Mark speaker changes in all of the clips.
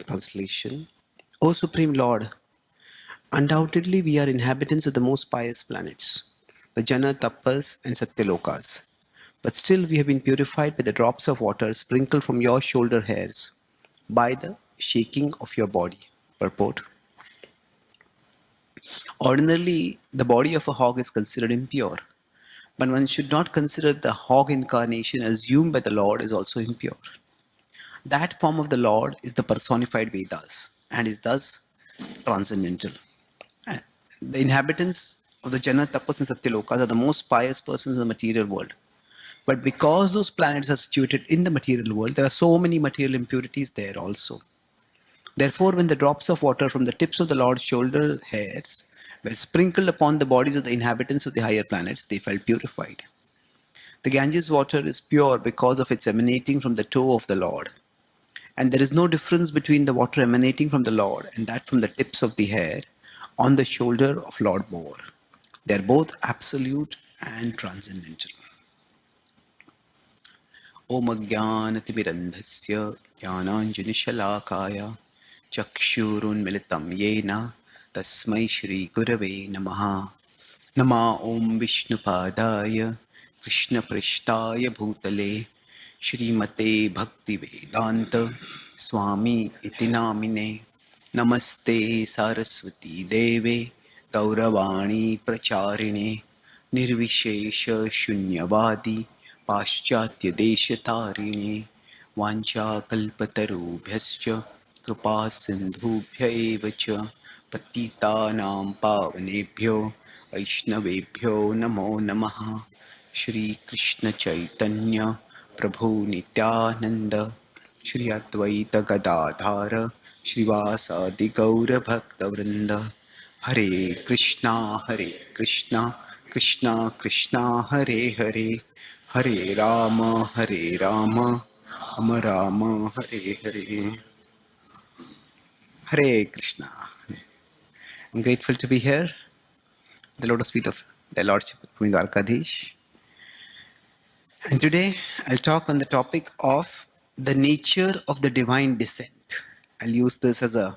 Speaker 1: Translation. O Supreme Lord, undoubtedly we are inhabitants of the most pious planets, the Jana, Tapas and Satyalokas. But still we have been purified by the drops of water sprinkled from your shoulder hairs, by the shaking of your body. Purport. Ordinarily, the body of a hog is considered impure, but one should not consider the hog incarnation assumed by the Lord is also impure. That form of the Lord is the personified Vedas and is thus transcendental. And the inhabitants of the Jana, Tapas, and Satyalokas are the most pious persons in the material world. But because those planets are situated in the material world, there are so many material impurities there also. Therefore, when the drops of water from the tips of the Lord's shoulder hairs were sprinkled upon the bodies of the inhabitants of the higher planets, they felt purified. The Ganges water is pure because of its emanating from the toe of the Lord. And there is no difference between the water emanating from the Lord and that from the tips of the hair on the shoulder of Lord Boar. They are both absolute and transcendental. Om Ajnanatimirandhasya Jnananjanishalaakaya Chakshurunmilitam Yena Tasmai Shri Gurave Namaha. Nama Om Vishnupadaya Krishna Prishtaya Bhutale Shrimate Bhakti Vedanta Swami Itinamine Namaste Saraswati Deve Gauravani Pracharine Nirvishesha Shunyavadi Paschatya Deshatarine Vancha Kalpatarubhyascha Kripa Sindhubhya Evacha Patitanam Pavanebhyo Vaishnavebhyo Namo Namaha. Shri Krishna Chaitanya Prabhu Nityananda Shri Advaita Gadadhara Shrivasadi Gaura Bhakta Vrinda. Hare Krishna Krishna Krishna Hare Hare Hare Rama Rama Rama Hare Hare. Hare Krishna. I'm grateful to be here, the lotus feet of the Lordship Dwarkadhish. And today I'll talk on the topic of the nature of the divine descent. I'll use this as a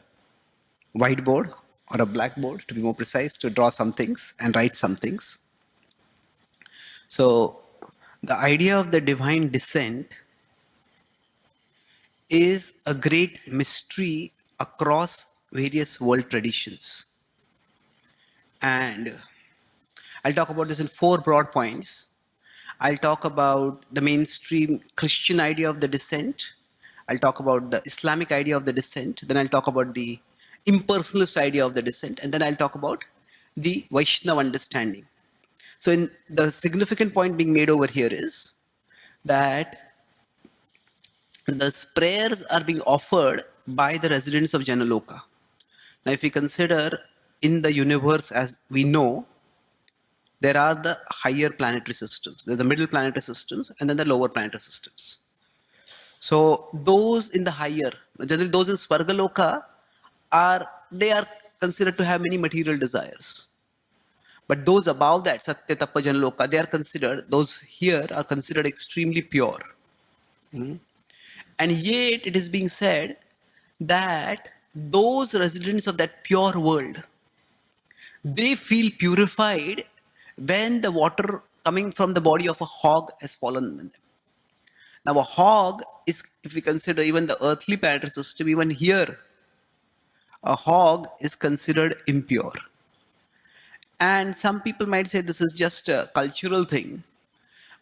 Speaker 1: whiteboard or a blackboard, to be more precise, to draw some things and write some things. So the idea of the divine descent is a great mystery across various world traditions. And I'll talk about this in 4 broad points. I'll talk about the mainstream Christian idea of the descent. I'll talk about the Islamic idea of the descent. Then I'll talk about the impersonalist idea of the descent. And then I'll talk about the Vaishnava understanding. So the significant point being made over here is that the prayers are being offered by the residents of Janaloka. Now, if we consider in the universe as we know, there are the higher planetary systems, there are the middle planetary systems, and then the lower planetary systems. So those in the higher, generally those in Svargaloka, are considered to have many material desires. But those above that, Satya, Tapa, Janaloka, those here are considered extremely pure. And yet it is being said that those residents of that pure world, they feel purified when the water coming from the body of a hog has fallen on them. Now a hog is, if we consider even the earthly planetary system, even here, a hog is considered impure. And some people might say this is just a cultural thing,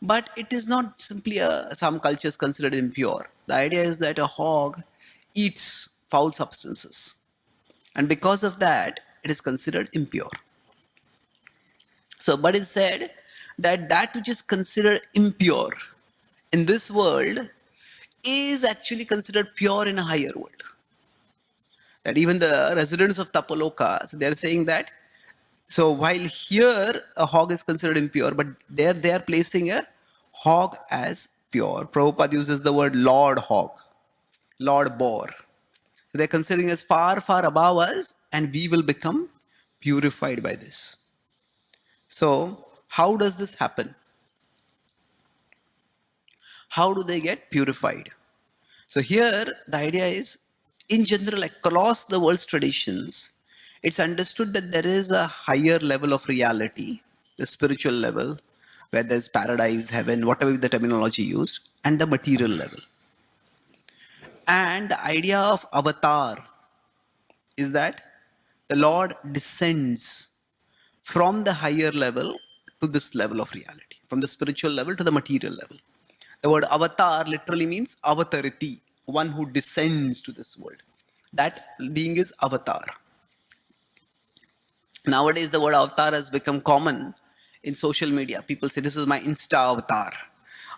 Speaker 1: but it is not simply some cultures considered impure. The idea is that a hog eats foul substances, and because of that, it is considered impure. So, but it's said that that which is considered impure in this world is actually considered pure in a higher world. That even the residents of Tapaloka, so they're saying that, so while here a hog is considered impure, but there they are placing a hog as pure. Prabhupada uses the word Lord Hog, Lord Boar. They're considering us far, far above us, and we will become purified by this. So, how does this happen? How do they get purified? So here, the idea is, in general, across the world's traditions, it's understood that there is a higher level of reality, the spiritual level, where there's paradise, heaven, whatever the terminology used, and the material level. And the idea of avatar is that the Lord descends from the higher level to this level of reality, from the spiritual level to the material level. The word avatar literally means avatariti, one who descends to this world. That being is avatar. Nowadays, the word avatar has become common in social media. People say, this is my Insta avatar,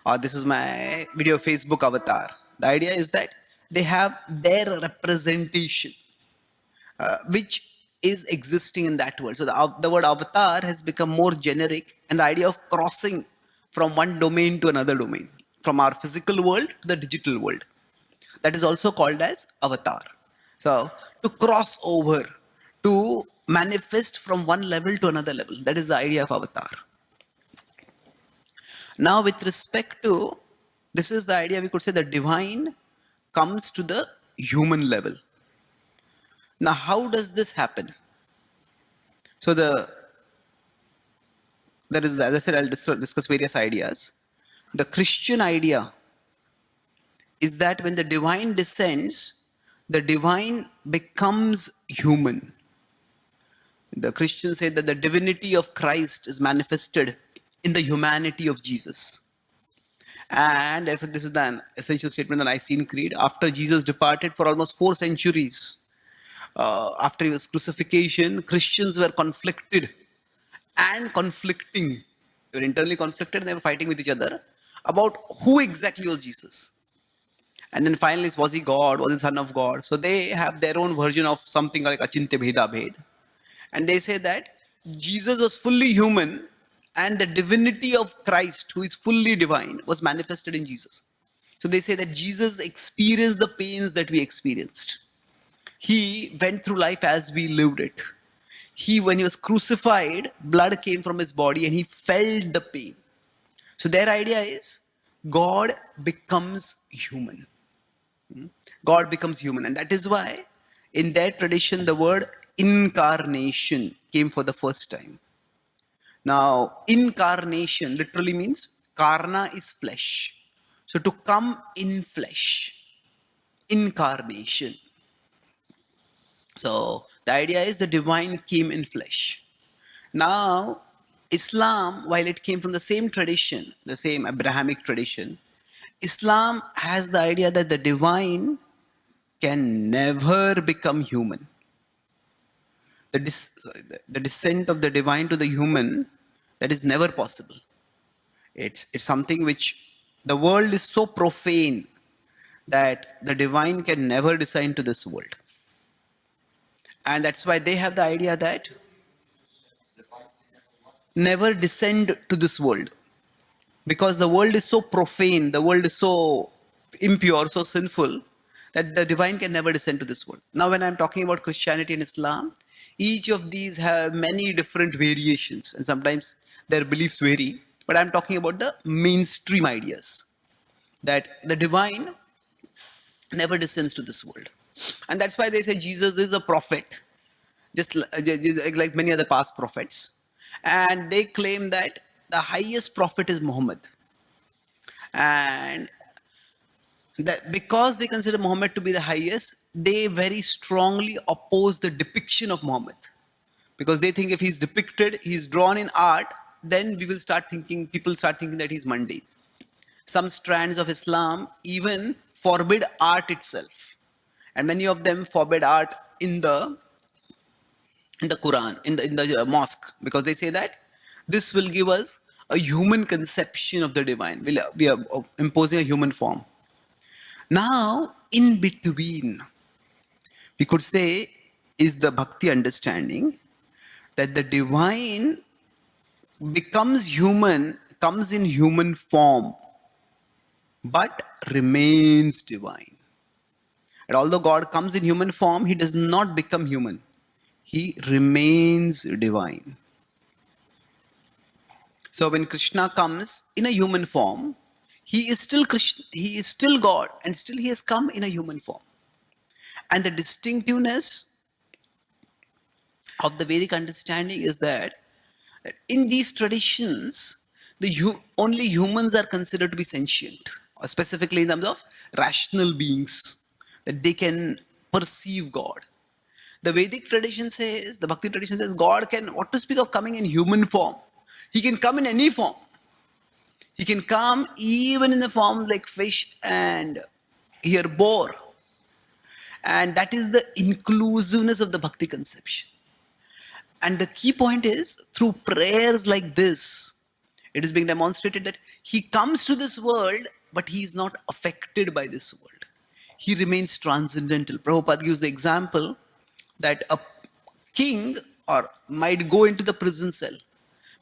Speaker 1: or this is my video Facebook avatar. The idea is that they have their representation, which is existing in that world. So the word avatar has become more generic, and the idea of crossing from one domain to another domain, from our physical world to the digital world, that is also called as avatar. So to cross over, to manifest from one level to another level, that is the idea of avatar. Now, with respect to this, is the idea, we could say the divine comes to the human level. Now, how does this happen? So there is, as I said, I'll discuss various ideas. The Christian idea is that when the divine descends, the divine becomes human. The Christians say that the divinity of Christ is manifested in the humanity of Jesus. And if this is the essential statement that Nicene Creed, after Jesus departed for almost 4 centuries, after his crucifixion, Christians were conflicted and conflicting. They were internally conflicted and they were fighting with each other about who exactly was Jesus. And then finally, was he God? Was he Son of God? So they have their own version of something like Achintya Bheda Bhed. And they say that Jesus was fully human and the divinity of Christ, who is fully divine, was manifested in Jesus. So they say that Jesus experienced the pains that we experienced. He went through life as we lived it. When he was crucified, blood came from his body and he felt the pain. So their idea is God becomes human. God becomes human. And that is why in their tradition, the word incarnation came for the first time. Now, incarnation literally means karna is flesh. So to come in flesh, incarnation. So the idea is the divine came in flesh. Now, Islam, while it came from the same tradition, the same Abrahamic tradition, Islam has the idea that the divine can never become human. The descent of the divine to the human, that is never possible. It's something which the world is so profane that the divine can never descend to this world. And that's why they have the idea that never descend to this world. Because the world is so profane, the world is so impure, so sinful, that the divine can never descend to this world. Now, when I'm talking about Christianity and Islam, each of these have many different variations, and sometimes their beliefs vary. But I'm talking about the mainstream ideas that the divine never descends to this world. And that's why they say Jesus is a prophet, just like many other past prophets. And they claim that the highest prophet is Muhammad. And that because they consider Muhammad to be the highest, they very strongly oppose the depiction of Muhammad. Because they think if he's depicted, he's drawn in art, then people start thinking that he's mundane. Some strands of Islam even forbid art itself. And many of them forbid art in the Quran, in the mosque, because they say that this will give us a human conception of the divine. We are imposing a human form. Now, in between, we could say, is the Bhakti understanding that the divine becomes human, comes in human form, but remains divine. And although God comes in human form, he does not become human. He remains divine. So when Krishna comes in a human form, he is still Krishna, he is still God, and still he has come in a human form. And the distinctiveness of the Vedic understanding is that in these traditions, only humans are considered to be sentient, or specifically in terms of rational beings, that they can perceive God. The Vedic tradition says, the Bhakti tradition says, God can, what to speak of coming in human form? He can come in any form. He can come even in the form like fish and here boar. And that is the inclusiveness of the Bhakti conception. And the key point is, through prayers like this, it is being demonstrated that he comes to this world, but he is not affected by this world. He remains transcendental. Prabhupada gives the example that a king or might go into the prison cell,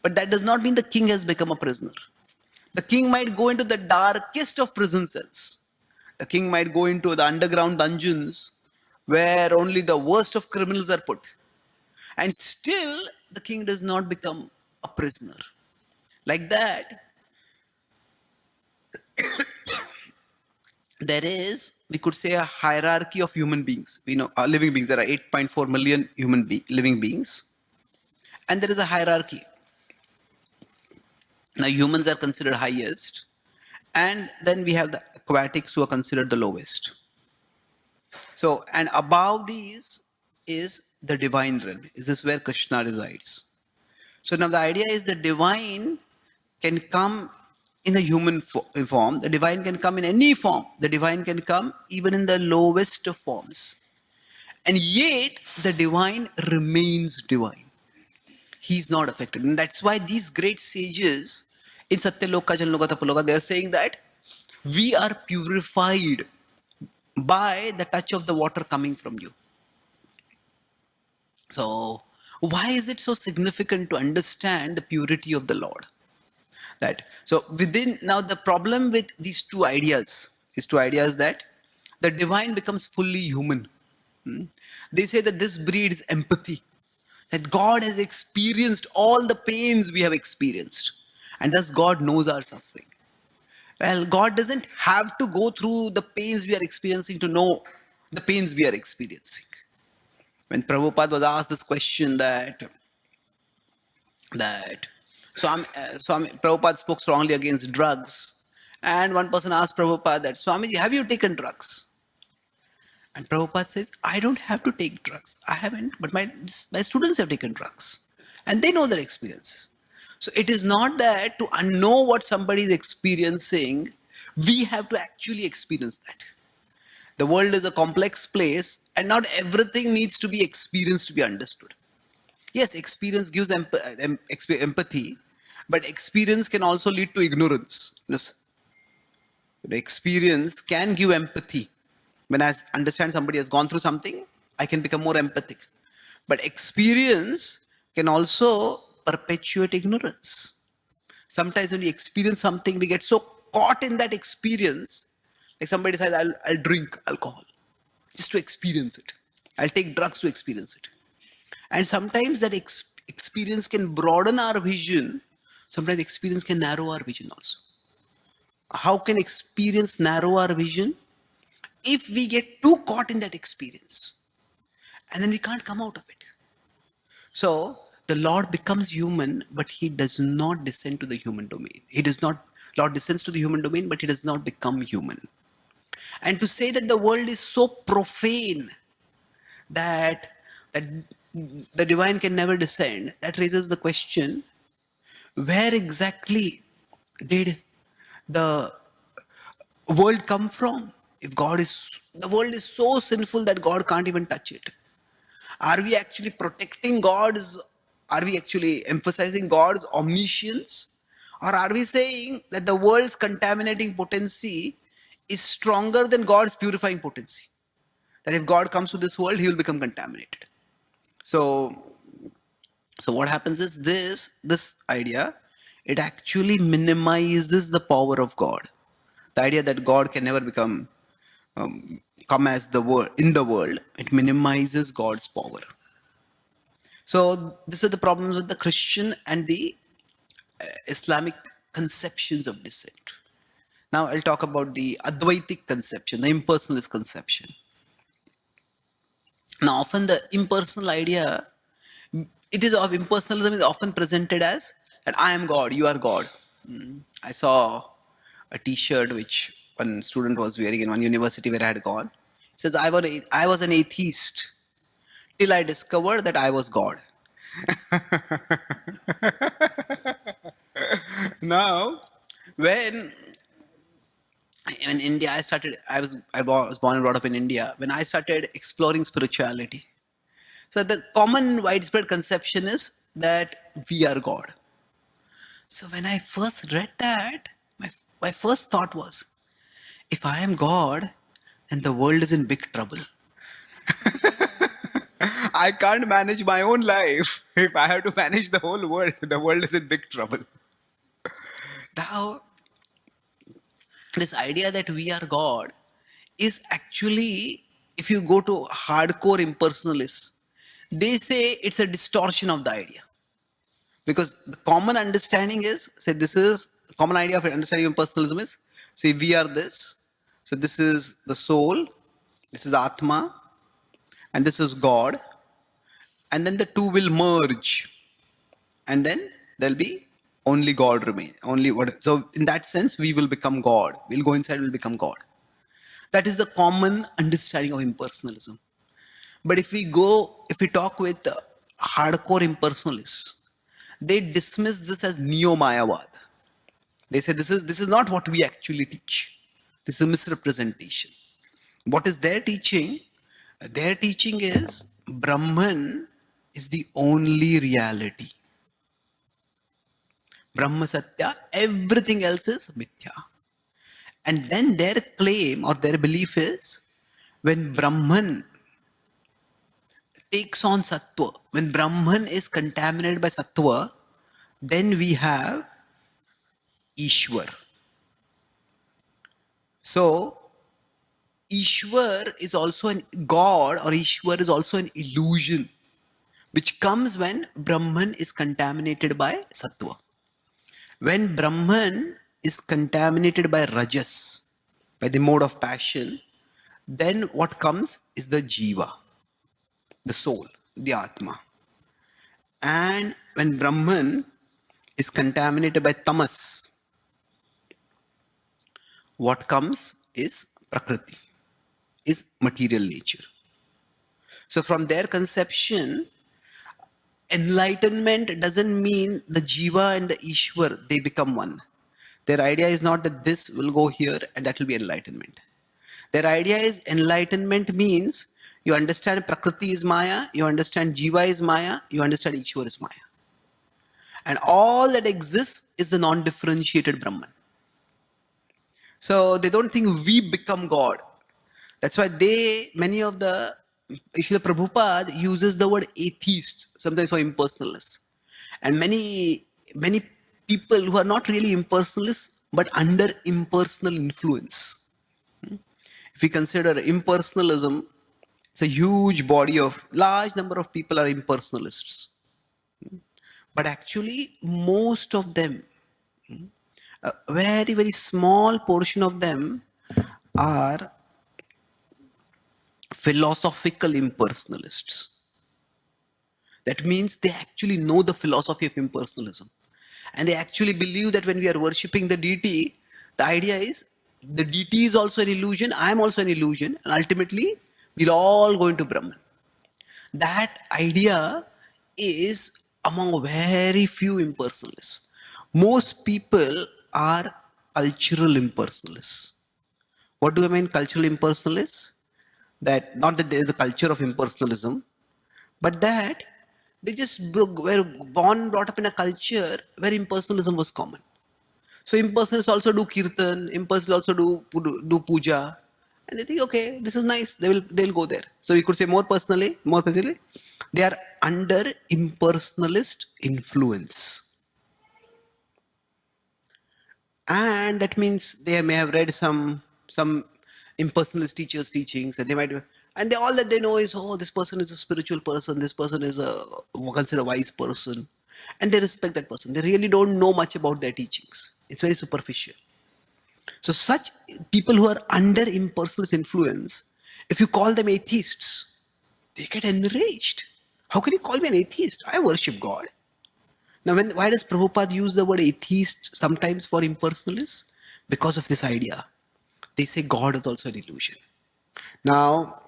Speaker 1: but that does not mean the king has become a prisoner. The king might go into the darkest of prison cells. The king might go into the underground dungeons where only the worst of criminals are put. And still, the king does not become a prisoner. Like that, there is, we could say, a hierarchy of human beings. We know, living beings. There are 8.4 million living beings. And there is a hierarchy. Now, humans are considered highest. And then we have the aquatics who are considered the lowest. So, and above these is the divine realm. Is this where Krishna resides? So now the idea is the divine can come in a human form. The divine can come in any form. The divine can come even in the lowest of forms. And yet the divine remains divine. He's not affected. And that's why these great sages in Satyaloka, Janloka, Tapaloka, they are saying that we are purified by the touch of the water coming from you. So why is it so significant to understand the purity of the Lord? That so within now the problem with these two ideas that the divine becomes fully human. They say that this breeds empathy, that God has experienced all the pains we have experienced, and thus God knows our suffering. Well, God doesn't have to go through the pains we are experiencing to know the pains we are experiencing. When Prabhupada was asked this question that Swami Prabhupada spoke strongly against drugs, and one person asked Prabhupada that, Swamiji, have you taken drugs? And Prabhupada says, I don't have to take drugs. I haven't, but my students have taken drugs, and they know their experiences. So it is not that to know what somebody is experiencing, we have to actually experience that. The world is a complex place, and not everything needs to be experienced to be understood. Yes, experience gives empathy, but experience can also lead to ignorance. Yes. The experience can give empathy. When I understand somebody has gone through something, I can become more empathic. But experience can also perpetuate ignorance. Sometimes when we experience something, we get so caught in that experience. Like somebody says, I'll drink alcohol just to experience it. I'll take drugs to experience it. And sometimes that experience can broaden our vision. Sometimes experience can narrow our vision also. How can experience narrow our vision? If we get too caught in that experience, and then we can't come out of it. So the Lord becomes human, but he does not descend to the human domain. Lord descends to the human domain, but he does not become human. And to say that the world is so profane that the divine can never descend, that raises the question, where exactly did the world come from? If the world is so sinful that God can't even touch it. Are we actually are we actually emphasizing God's omniscience? Or are we saying that the world's contaminating potency is stronger than God's purifying potency? That if God comes to this world, he will become contaminated. So what happens is this idea, it actually minimizes the power of God. The idea that God can never come as the world in the world, it minimizes God's power. So these are the problems with the Christian and the Islamic conceptions of descent. Now I'll talk about the Advaitic conception, the impersonalist conception. Now, often the impersonal idea, it is of impersonalism is often presented as that I am God, you are God. I saw a T-shirt which one student was wearing in one university where I had gone. It says, I was an atheist till I discovered that I was God. Now, when in India, I was born and brought up in India. When I started exploring spirituality, so the common widespread conception is that we are God. So when I first read that, my first thought was, if I am God, then the world is in big trouble. I can't manage my own life. If I have to manage the world is in big trouble. Now, this idea that we are God is actually, if you go to hardcore impersonalists, they say it's a distortion of the idea. Because the common understanding is, say, this is common idea of understanding of impersonalism is, say, we are this. So this is the soul, this is Atma, and this is God. And then the two will merge. And then there'll be only God remain. Only what so in that sense, we will become God. We'll go inside, we'll become God. That is the common understanding of impersonalism. But if we talk with hardcore impersonalists, they dismiss this as neo-Mayavad. They say this is not what we actually teach. This is a misrepresentation. What is their teaching? Their teaching is Brahman is the only reality. Brahma Satya, everything else is Mithya. And then their claim or their belief is when Brahman takes on Sattva, when Brahman is contaminated by Sattva, then we have Ishwar. So, Ishwar is also an God, or Ishwar is also an illusion which comes when Brahman is contaminated by Sattva. When Brahman is contaminated by Rajas, by the mode of passion, then what comes is the Jiva, the soul, the Atma. And when Brahman is contaminated by Tamas, what comes is Prakriti, is material nature. So from their conception, enlightenment doesn't mean the Jiva and the Ishwar, they become one. Their idea is not that this will go here and that will be enlightenment. Their idea is enlightenment means you understand Prakriti is Maya, you understand Jiva is Maya, you understand Ishwar is Maya. And all that exists is the non-differentiated Brahman. So they don't think we become God. That's why many of the, Srila Prabhupada uses the word atheist sometimes for impersonalists. And many people who are not really impersonalists but under impersonal influence. If we consider impersonalism, it's a huge body of, large number of people are impersonalists. But actually, most of them, a very, very small portion of them are philosophical impersonalists. That means they actually know the philosophy of impersonalism. And they actually believe that when we are worshipping the deity, the idea is the deity is also an illusion, I am also an illusion, and ultimately we'll all go into Brahman. That idea is among very few impersonalists. Most people are cultural impersonalists. What do I mean cultural impersonalists? That not that there is a culture of impersonalism, but that they just were born, brought up in a culture where impersonalism was common. So impersonalists also do kirtan, impersonalists also do puja, and they think, okay, this is nice. They'll go there. So we could say more specifically, they are under impersonalist influence, and that means they may have read some impersonalist teachers' teachings, and they might, and all that they know is, oh, this person is a spiritual person, this person is considered a wise person, and they respect that person. They really don't know much about their teachings. It's very superficial. So such people who are under impersonalist influence, if you call them atheists, They get enraged. How can you call me an atheist? I worship God. Now, why does Prabhupada use the word atheist sometimes for impersonalists? Because of this idea. They say God is also an illusion. Now,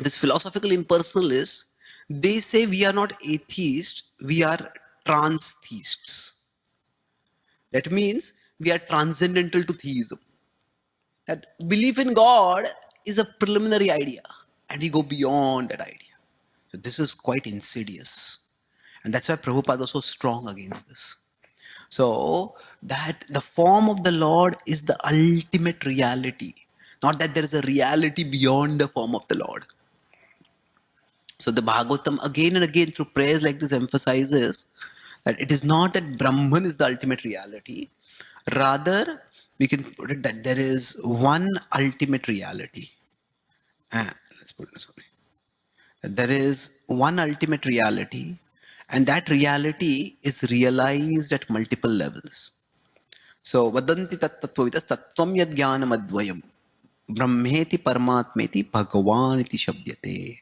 Speaker 1: this philosophical impersonalists, they say we are not atheists, we are trans-theists. That means we are transcendental to theism. That belief in God is a preliminary idea, and we go beyond that idea. So this is quite insidious. And that's why Prabhupada was so strong against this. So that the form of the Lord is the ultimate reality. Not that there is a reality beyond the form of the Lord. So the Bhagavatam again and again through prayers like this emphasizes that it is not that Brahman is the ultimate reality. Rather, we can put it that there is one ultimate reality. Let's put it this way. There is one ultimate reality, and that reality is realized at multiple levels. So, vadanti tattvavitas tattvam yad jnanam advayam brahmeti paramatmeti bhagavan iti shabdyate.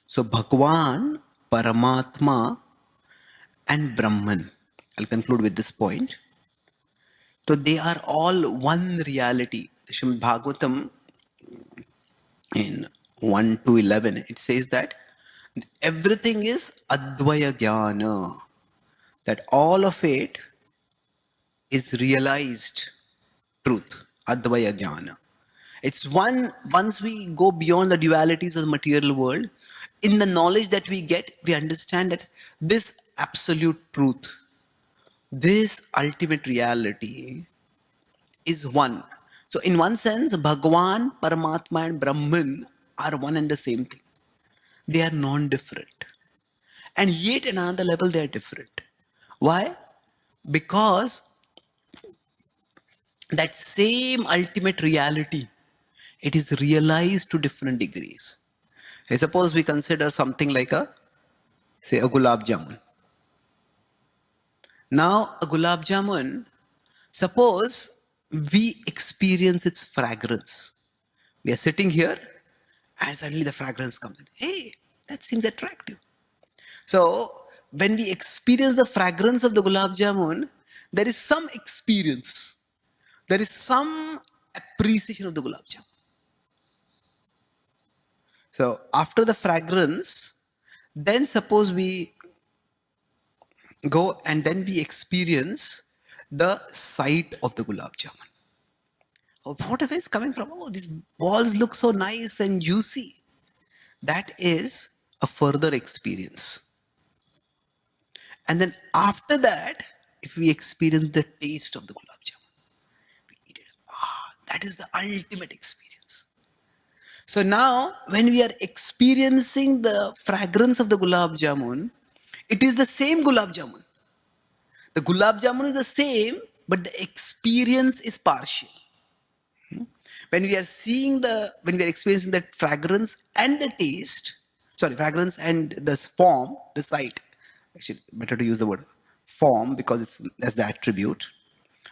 Speaker 1: So, Bhagwan, Paramatma, and Brahman. I'll conclude with this point. So, they are all one reality. Srimad Bhagavatam in 1 to 11, it says that everything is Advaya Jnana, that all of it is realized truth, Advaya Jnana. It's one, once we go beyond the dualities of the material world, in the knowledge that we get, we understand that this absolute truth, this ultimate reality is one. So, in one sense, Bhagwan, Paramatma, and Brahman are one and the same thing. They are non different. And yet, at another level, they are different. Why? Because that same ultimate reality, it is realized to different degrees. Suppose we consider something like say a gulab jamun. Now, a gulab jamun, suppose we experience its fragrance. We are sitting here and suddenly the fragrance comes in. Hey, that seems attractive. So, when we experience the fragrance of the gulab jamun, there is some experience, there is some appreciation of the gulab jamun. So, after the fragrance, then suppose we go and then we experience the sight of the gulab jamun. Oh, whatever is coming from, oh, these balls look so nice and juicy. That is a further experience. And then after that, if we experience the taste of the gulab jamun, we eat it. That is the ultimate experience. So now, when we are experiencing the fragrance of the gulab jamun, it is the same gulab jamun. The gulab jamun is the same, but the experience is partial. When we are when we are experiencing that fragrance and the taste, sorry, fragrance and the form, the sight, actually better to use the word form because that's the attribute.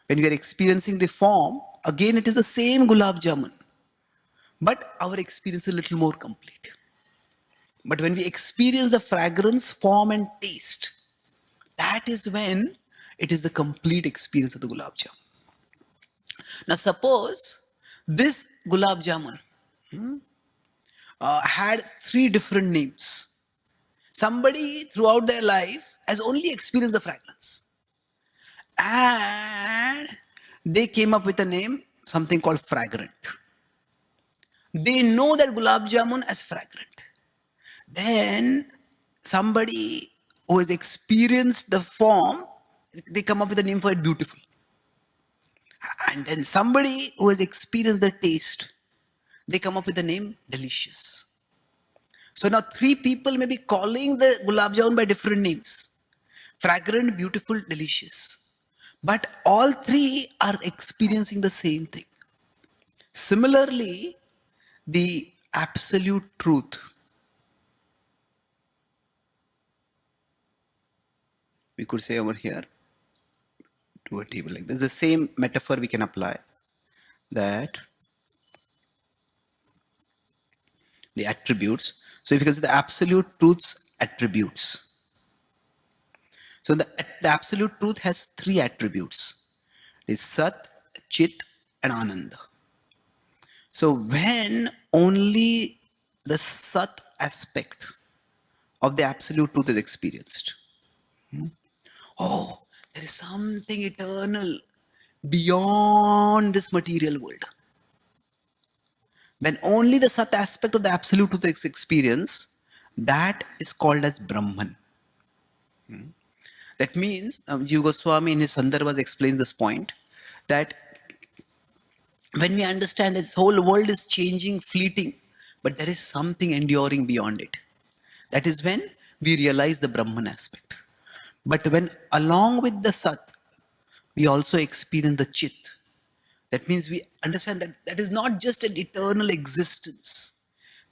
Speaker 1: When we are experiencing the form, again it is the same gulab jamun, but our experience is a little more complete. But when we experience the fragrance, form, and taste, that is when it is the complete experience of the gulab jamun. Now, suppose this gulab jamun had three different names. Somebody throughout their life has only experienced the fragrance. And they came up with a name, something called fragrant. They know that gulab jamun as fragrant. Then somebody who has experienced the form, they come up with a name for it, beautiful. And then somebody who has experienced the taste, they come up with the name delicious. So now three people may be calling the gulab jamun by different names. Fragrant, beautiful, delicious. But all three are experiencing the same thing. Similarly, the absolute truth, we could say over here to a table like this, the same metaphor we can apply, that the attributes. So if you consider the absolute truth's attributes, so the absolute truth has three attributes. It is Sat, Chit and Ananda. So when only the Sat aspect of the absolute truth is experienced, oh, there is something eternal beyond this material world. When only the Sat aspect of the absolute truth is experienced, that is called as Brahman. That means, Jiva Goswami in his Sandarbhas explains this point, that when we understand that this whole world is changing, fleeting, but there is something enduring beyond it, that is when we realize the Brahman aspect. But when along with the Sat, we also experience the Chit. That means we understand that that is not just an eternal existence.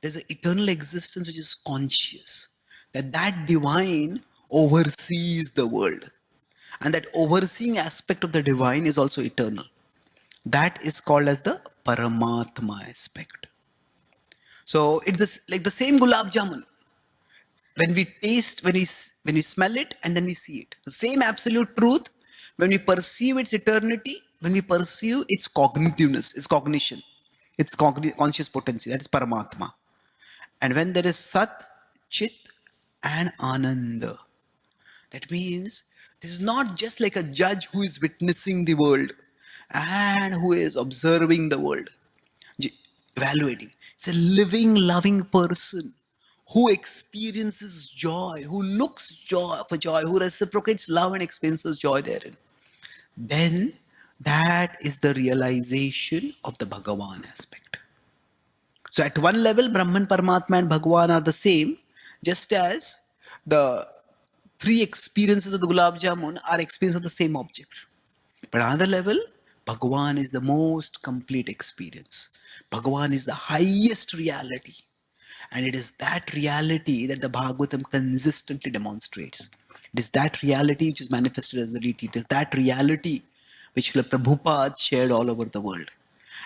Speaker 1: There's an eternal existence which is conscious. That divine oversees the world. And that overseeing aspect of the divine is also eternal. That is called as the Paramatma aspect. So it's this, like the same gulab jamun. When we taste, when we smell it, and then we see it. The same absolute truth, when we perceive its eternity, when we perceive its cognitiveness, its cognition, its conscious potency, that is Paramatma. And when there is Sat, Chit, and Ananda, that means this is not just like a judge who is witnessing the world and who is observing the world, evaluating. It's a living, loving person who experiences joy, who looks joy for joy, who reciprocates love and experiences joy therein. Then that is the realization of the Bhagavan aspect. So at one level, Brahman, Paramatma and Bhagavan are the same, just as the three experiences of the Gulab Jamun are experience of the same object. But another level, Bhagavan is the most complete experience. Bhagavan is the highest reality. And it is that reality that the Bhagavatam consistently demonstrates. It is that reality which is manifested as the deity. It is that reality which Prabhupada shared all over the world.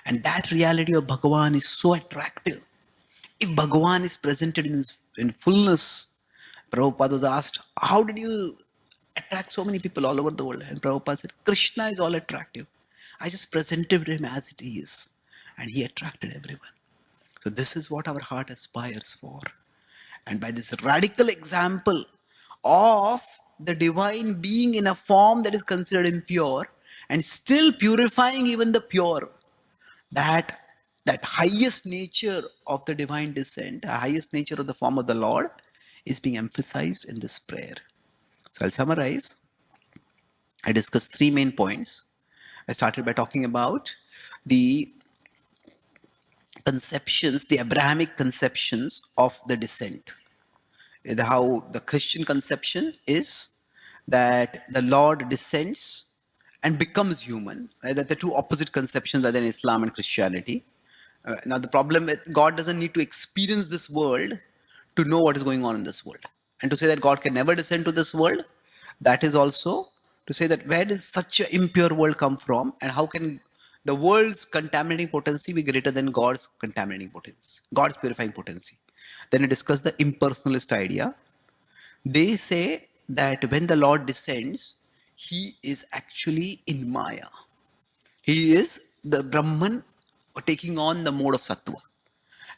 Speaker 1: And that reality of Bhagavan is so attractive. If Bhagavan is presented in fullness, Prabhupada was asked, how did you attract so many people all over the world? And Prabhupada said, Krishna is all attractive. I just presented him as it is. And he attracted everyone. So this is what our heart aspires for. And by this radical example of the divine being in a form that is considered impure and still purifying even the pure, that highest nature of the divine descent, the highest nature of the form of the Lord is being emphasized in this prayer. So I'll summarize. I discussed three main points. I started by talking about the conceptions, the Abrahamic conceptions of the descent. How the Christian conception is that the Lord descends and becomes human. That the two opposite conceptions are in Islam and Christianity. Now the problem with God doesn't need to experience this world to know what is going on in this world. And to say that God can never descend to this world, that is also to say that where does such an impure world come from, and how can the world's contaminating potency be greater than God's contaminating potency, God's purifying potency. Then we discuss the impersonalist idea. They say that when the Lord descends, he is actually in Maya. He is the Brahman taking on the mode of Sattva.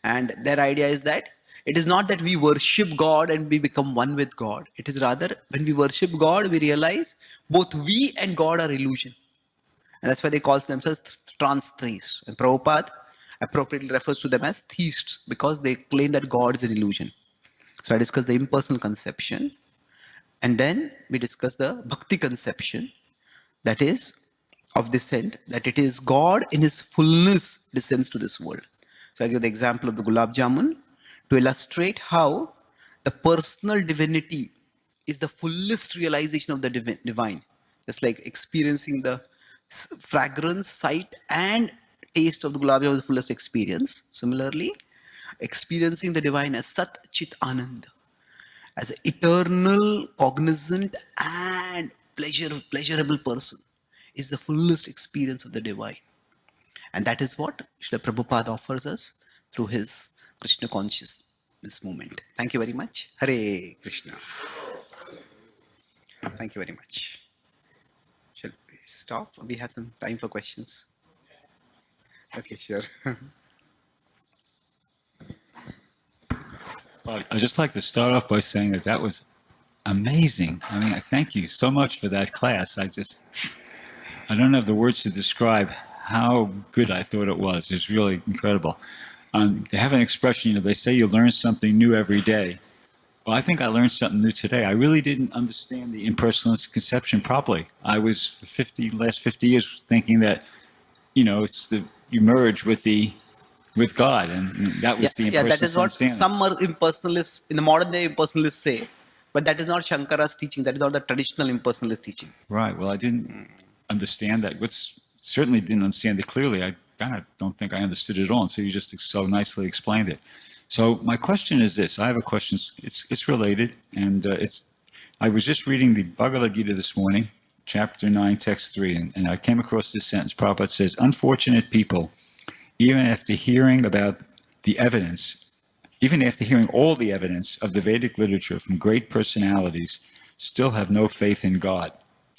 Speaker 1: And their idea is that it is not that we worship God and we become one with God. It is rather when we worship God, we realize both we and God are illusion. And that's why they call themselves trans-theists. And Prabhupada appropriately refers to them as theists because they claim that God is an illusion. So I discussed the impersonal conception. And then we discussed the Bhakti conception, that is, of descent, that it is God in his fullness descends to this world. So I give the example of the Gulab Jamun to illustrate how the personal divinity is the fullest realization of the divine. Just like experiencing the fragrance, sight, and taste of the Gulab Jamun is the fullest experience. Similarly, experiencing the divine as Sat Chit Ananda, as an eternal, cognizant, and pleasurable person, is the fullest experience of the divine. And that is what Srila Prabhupada offers us through his Krishna consciousness movement. Thank you very much. Hare Krishna. Thank you very much. Shall we stop? We have some time for questions. Okay, sure.
Speaker 2: Well, I'd just like to start off by saying that that was amazing. I mean, I thank you so much for that class. I don't have the words to describe how good I thought it was. It's really incredible. They have an expression, they say you learn something new every day. Well, I think I learned something new today. I really didn't understand the impersonalist conception properly. I was for last 50 years thinking that, it's you merge with God, and that was the
Speaker 1: Yeah, that is
Speaker 2: impersonalist
Speaker 1: what
Speaker 2: understanding.
Speaker 1: some are impersonalists in the modern day impersonalists say, but that is not Shankara's teaching. That is not the traditional impersonalist teaching.
Speaker 2: Right. Well, I didn't understand that. Certainly didn't understand it clearly. I don't think I understood it at all. And so you just so nicely explained it. So my question is this. I have a question. It's related, and I was just reading the Bhagavad Gita this morning, chapter 9, text 3, and I came across this sentence. Prabhupada says, "Unfortunate people, even after hearing about the evidence, even after hearing all the evidence of the Vedic literature from great personalities, still have no faith in God."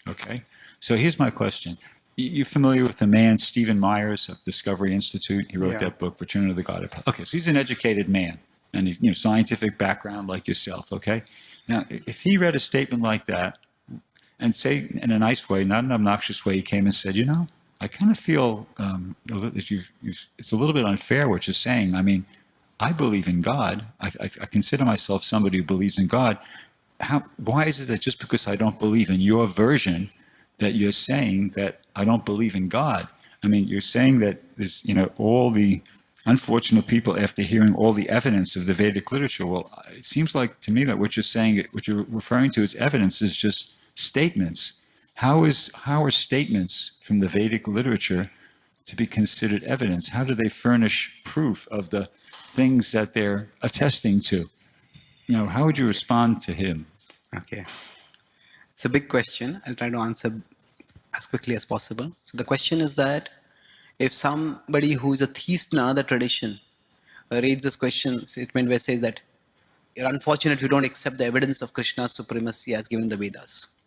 Speaker 2: Okay? So here's my question. You're familiar with the man, Stephen Myers of Discovery Institute? He wrote that book, Return of the God. Okay, so he's an educated man, and he's, scientific background like yourself, okay? Now, if he read a statement like that, and say in a nice way, not an obnoxious way, he came and said, I kind of feel it's a little bit unfair what you're saying. I mean, I believe in God. I consider myself somebody who believes in God. Why is it that just because I don't believe in your version that you're saying that I don't believe in God? I mean, you're saying that there's, all the unfortunate people after hearing all the evidence of the Vedic literature. Well, it seems like to me that what you're saying, what you're referring to as evidence is just statements. How are statements from the Vedic literature to be considered evidence? How do they furnish proof of the things that they're attesting to? How would you respond to him?
Speaker 1: Okay. It's a big question. I'll try to answer as quickly as possible. So the question is that if somebody who is a theist in another tradition reads this question statement where it says that you're unfortunate if you don't accept the evidence of Krishna's supremacy as given in the Vedas.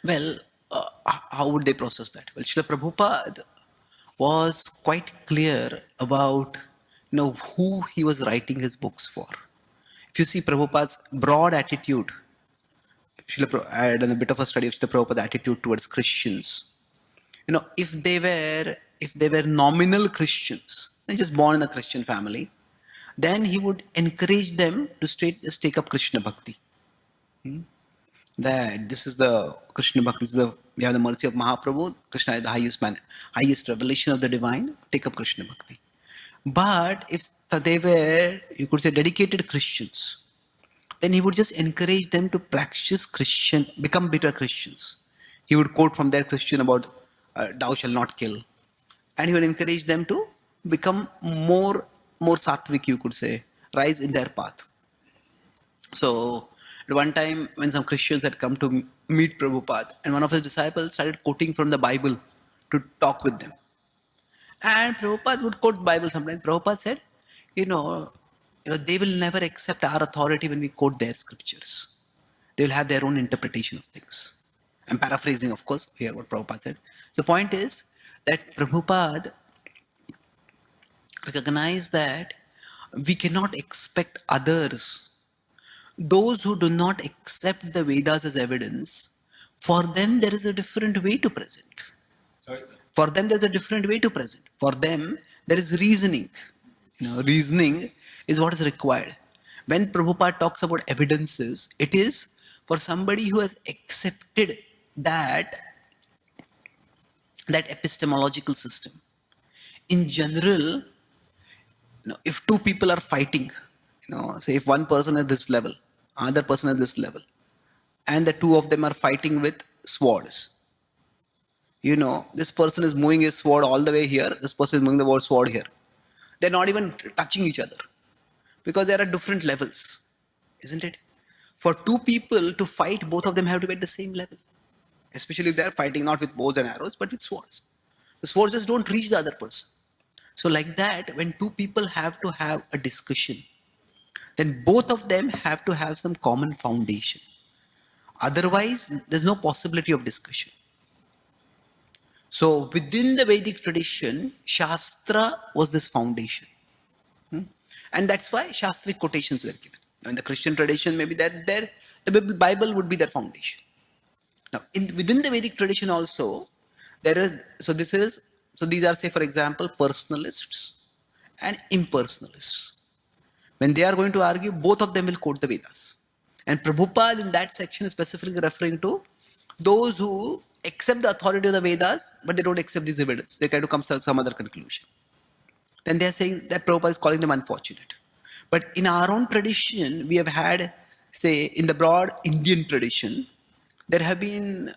Speaker 1: Well, how would they process that? Well, Srila Prabhupada was quite clear about who he was writing his books for. If you see Prabhupada's broad attitude, I had done a bit of a study of Srila Prabhupada's attitude towards Christians. If they were nominal Christians, and just born in a Christian family, then he would encourage them to just take up Krishna Bhakti. That this is the Krishna Bhakti, we have the mercy of Mahaprabhu, Krishna is the highest revelation of the divine, take up Krishna Bhakti. But if they were, you could say, dedicated Christians, then he would just encourage them to practice become better Christians. He would quote from their Christian about thou shalt not kill. And he would encourage them to become more sattvic, you could say, rise in their path. So at one time when some Christians had come to meet Prabhupada, and one of his disciples started quoting from the Bible to talk with them. And Prabhupada would quote Bible sometimes. Prabhupada said, they will never accept our authority when we quote their scriptures. They will have their own interpretation of things. I'm paraphrasing, of course, here what Prabhupada said. The point is that Prabhupada recognized that we cannot expect others, those who do not accept the Vedas as evidence, for them there is a different way to present.
Speaker 2: Sorry?
Speaker 1: For them, there's a different way to present. For them, there is reasoning. Reasoning is what is required. When Prabhupada talks about evidences, it is for somebody who has accepted that epistemological system. In general, if two people are fighting, say if one person is this level, other person is this level, and the two of them are fighting with swords. This person is moving his sword all the way here, this person is moving the sword here. They're not even touching each other because there are different levels, isn't it? For two people to fight, both of them have to be at the same level, especially if they're fighting not with bows and arrows but with swords. The swords just don't reach the other person. So like that, when two people have to have a discussion, then both of them have to have some common foundation. Otherwise, there's no possibility of discussion. So within the Vedic tradition, Shastra was this foundation. And that's why Shastric quotations were given. In the Christian tradition, maybe the Bible would be their foundation. Now, within the Vedic tradition also, there is, so these are, say, for example, personalists and impersonalists. When they are going to argue, both of them will quote the Vedas. And Prabhupada in that section is specifically referring to those who accept the authority of the Vedas, but they don't accept these evidence. They try to come to some other conclusion. Then they are saying that Prabhupada is calling them unfortunate. But in our own tradition, we have had, say, in the broad Indian tradition, there have been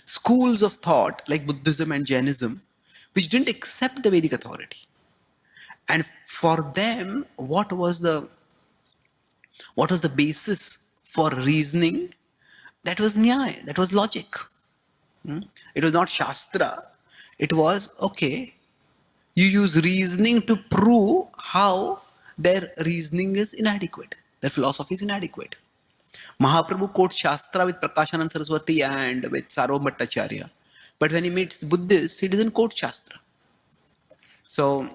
Speaker 1: schools of thought like Buddhism and Jainism, which didn't accept the Vedic authority. And for them, what was the basis for reasoning? That was nyaya, that was logic. It was not Shastra. It was, okay, you use reasoning to prove how their reasoning is inadequate, their philosophy is inadequate. Mahaprabhu quotes Shastra with Prakashanand Saraswati and with Sarvabhauma Bhattacharya. But when he meets Buddhists, he doesn't quote Shastra. So,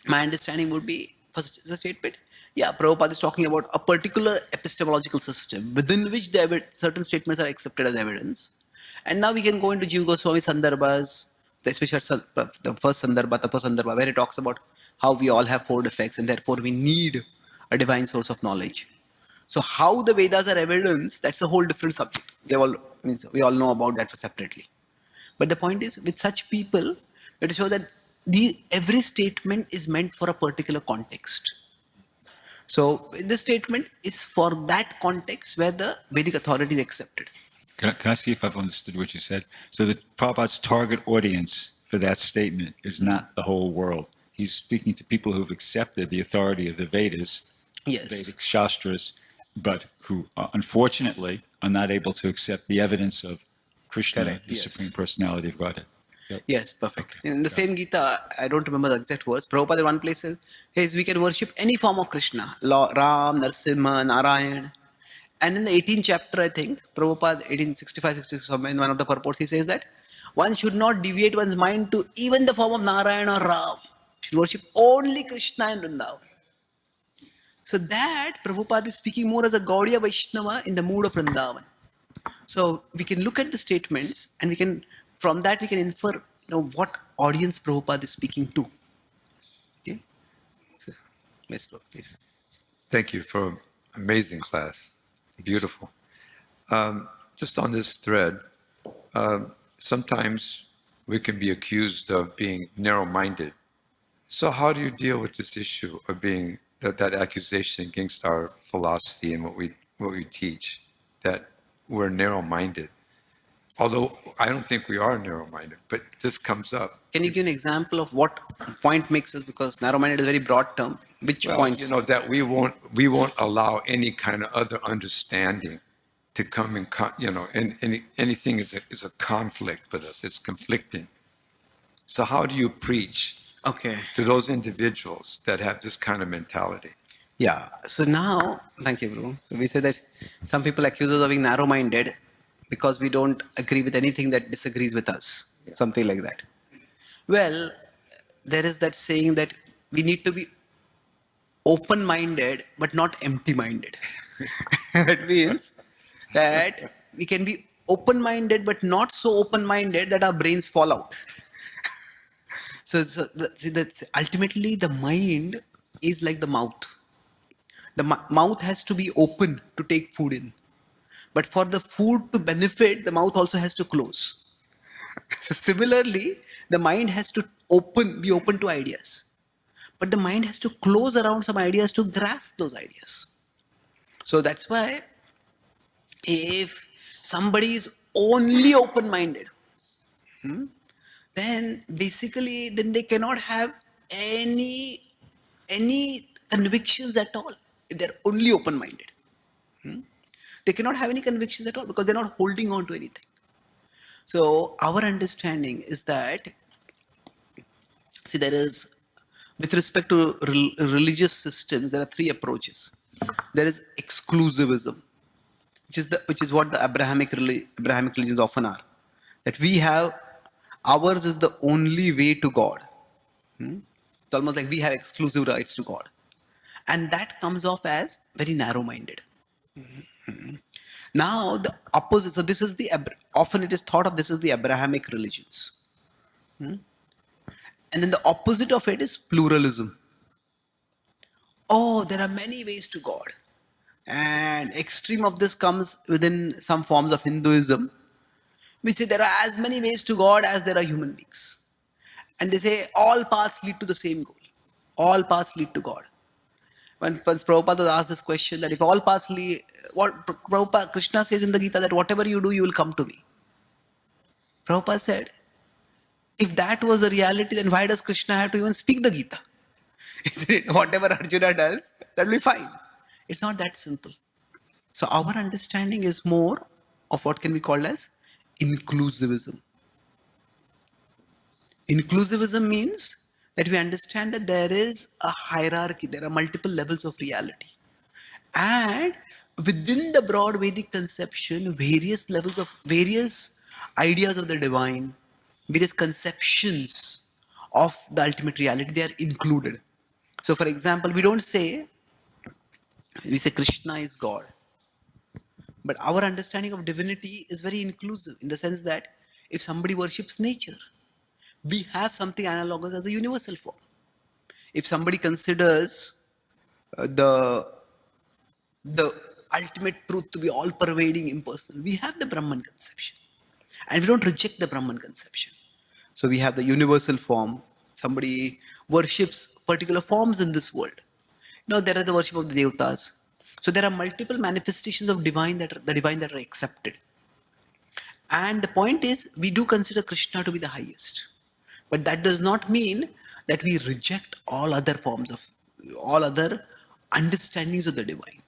Speaker 1: my understanding would be, first the statement, yeah, Prabhupada is talking about a particular epistemological system within which certain statements are accepted as evidence. And now we can go into Jiva Goswami Sandarbhas, especially the first Sandarbha, Tattva Sandarbha, where he talks about how we all have four defects and therefore we need a divine source of knowledge. So how the Vedas are evidence, that's a whole different subject. We all know about that separately. But the point is, with such people, let us show that every statement is meant for a particular context. So this statement is for that context where the Vedic authority is accepted.
Speaker 2: Can I see if I've understood what you said? So the Prabhupada's target audience for that statement is not the whole world. He's speaking to people who've accepted the authority of the Vedas,
Speaker 1: Yes.
Speaker 2: Vedic Shastras, but who unfortunately are not able to accept the evidence of Krishna,
Speaker 1: Correct,
Speaker 2: the
Speaker 1: yes.
Speaker 2: Supreme Personality of Godhead.
Speaker 1: Yes, perfect.
Speaker 2: Okay,
Speaker 1: In the
Speaker 2: got
Speaker 1: same Gita, I don't remember the exact words. Prabhupada in one place says, hey, we can worship any form of Krishna, Ram, Narsimha, Narayan. And in the 18th chapter, I think, Prabhupada, 1865-66, in one of the purports, he says that one should not deviate one's mind to even the form of Narayan or Ram. Should worship only Krishna and Vrindavan. So that Prabhupada is speaking more as a Gaudiya Vaishnava in the mood of Vrindavan. So we can look at the statements and from that we can infer what audience Prabhupada is speaking to. Okay? So, yes, please.
Speaker 3: Thank you for an amazing class. Beautiful. Just on this thread, sometimes we can be accused of being narrow-minded. So how do you deal with this issue of being that accusation against our philosophy and what we teach, that we're narrow-minded? Although I don't think we are narrow-minded, but this comes up.
Speaker 1: Can you give an example of what point makes us, because narrow-minded is a very broad term, which points?
Speaker 3: That we won't allow any kind of other understanding to come and anything is a conflict with us. It's conflicting. So how do you preach to those individuals that have this kind of mentality?
Speaker 1: Yeah. So now, thank you, bro. So we say that some people accuse us of being narrow-minded because we don't agree with anything that disagrees with us, something like that. Well, there is that saying that we need to be open-minded but not empty-minded. That means that we can be open-minded but not so open-minded that our brains fall out. So ultimately the mind is like the mouth. The mouth has to be open to take food in. But for the food to benefit, the mouth also has to close. So similarly, the mind has to be open to ideas. But the mind has to close around some ideas to grasp those ideas. So that's why if somebody is only open-minded, then basically they cannot have any convictions at all. If they're only open-minded. They cannot have any convictions at all because they're not holding on to anything. So our understanding is that, see, there is with respect to religious systems, there are three approaches. There is exclusivism, which is what the Abrahamic religions often are. That we have ours is the only way to God. It's almost like we have exclusive rights to God, and that comes off as very narrow-minded. Now the opposite. So this is the often it is thought of this as the Abrahamic religions, and then the opposite of it is pluralism. Oh, there are many ways to God. And extreme of this comes within some forms of Hinduism, which say there are as many ways to God as there are human beings. And they say all paths lead to the same goal. All paths lead to God. When Prabhupada was asked this question that if all paths lead, what Prabhupada, Krishna says in the Gita that whatever you do, you will come to me. Prabhupada said, if that was the reality, then why does Krishna have to even speak the Gita? Isn't it? Whatever Arjuna does, that will be fine. It's not that simple. So our understanding is more of what can be called as inclusivism. Inclusivism means that we understand that there is a hierarchy, there are multiple levels of reality. And within the broad Vedic conception, various levels of various ideas of the divine, various conceptions of the ultimate reality, they are included. So, for example, we say Krishna is God. But our understanding of divinity is very inclusive in the sense that if somebody worships nature, we have something analogous as a universal form. If somebody considers the ultimate truth to be all pervading impersonal, we have the Brahman conception. And we don't reject the Brahman conception. So we have the universal form. Somebody worships particular forms in this world. There are the worship of the Devatas. So there are multiple manifestations of the divine that are accepted. And the point is, we do consider Krishna to be the highest. But that does not mean that we reject all other understandings of the divine.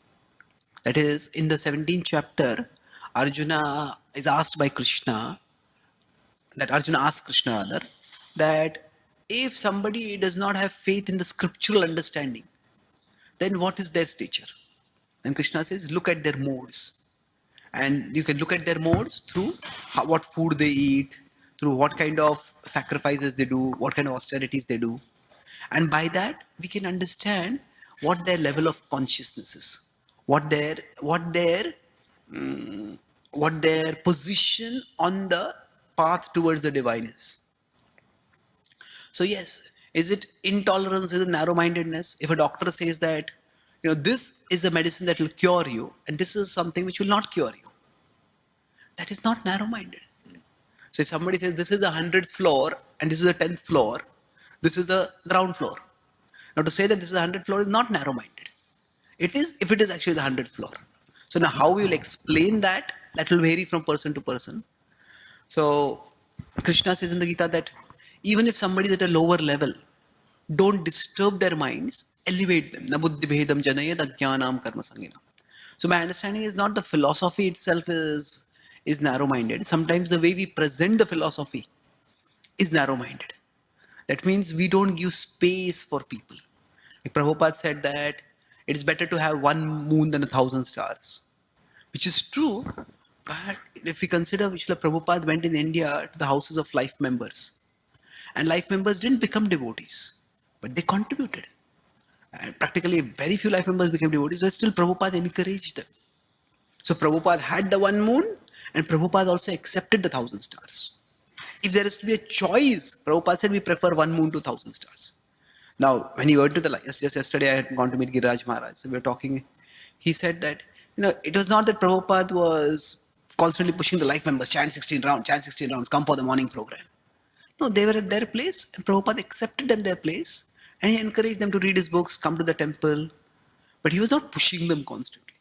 Speaker 1: That is, in the 17th chapter, Arjuna is asked by Krishna, that Arjuna asks Krishna rather, that if somebody does not have faith in the scriptural understanding, then what is their stature? And Krishna says, look at their modes. And you can look at their modes through what food they eat, through what kind of sacrifices they do, what kind of austerities they do. And by that, we can understand what their level of consciousness is, what their position on the path towards the divine is. So yes, is it intolerance, is it narrow-mindedness? If a doctor says that, this is a medicine that will cure you, and this is something which will not cure you, that is not narrow-minded. So if somebody says this is the 100th floor and this is the 10th floor, this is the ground floor. Now to say that this is the 100th floor is not narrow-minded. It is if it is actually the 100th floor. So now how we will explain that will vary from person to person. So Krishna says in the Gita that even if somebody is at a lower level, don't disturb their minds, elevate them. Na buddhi bhedam janayad ajnanam karma sangena. So my understanding is not the philosophy itself is narrow-minded. Sometimes the way we present the philosophy is narrow-minded. That means we don't give space for people. Like Prabhupada said that it is better to have one moon than 1,000 stars, which is true. But if we consider Srila Prabhupada went in India to the houses of life members, and life members didn't become devotees, but they contributed. And practically very few life members became devotees, but still Prabhupada encouraged them. So Prabhupada had the one moon, and Prabhupada also accepted the 1,000 stars. If there is to be a choice, Prabhupada said we prefer one moon to 1,000 stars. Now, when he went to just yesterday I had gone to meet Giriraj Maharaj, so we were talking, he said that, it was not that Prabhupada was constantly pushing the life members, chant 16 rounds, come for the morning program. No, they were at their place, and Prabhupada accepted them their place, and he encouraged them to read his books, come to the temple, but he was not pushing them constantly.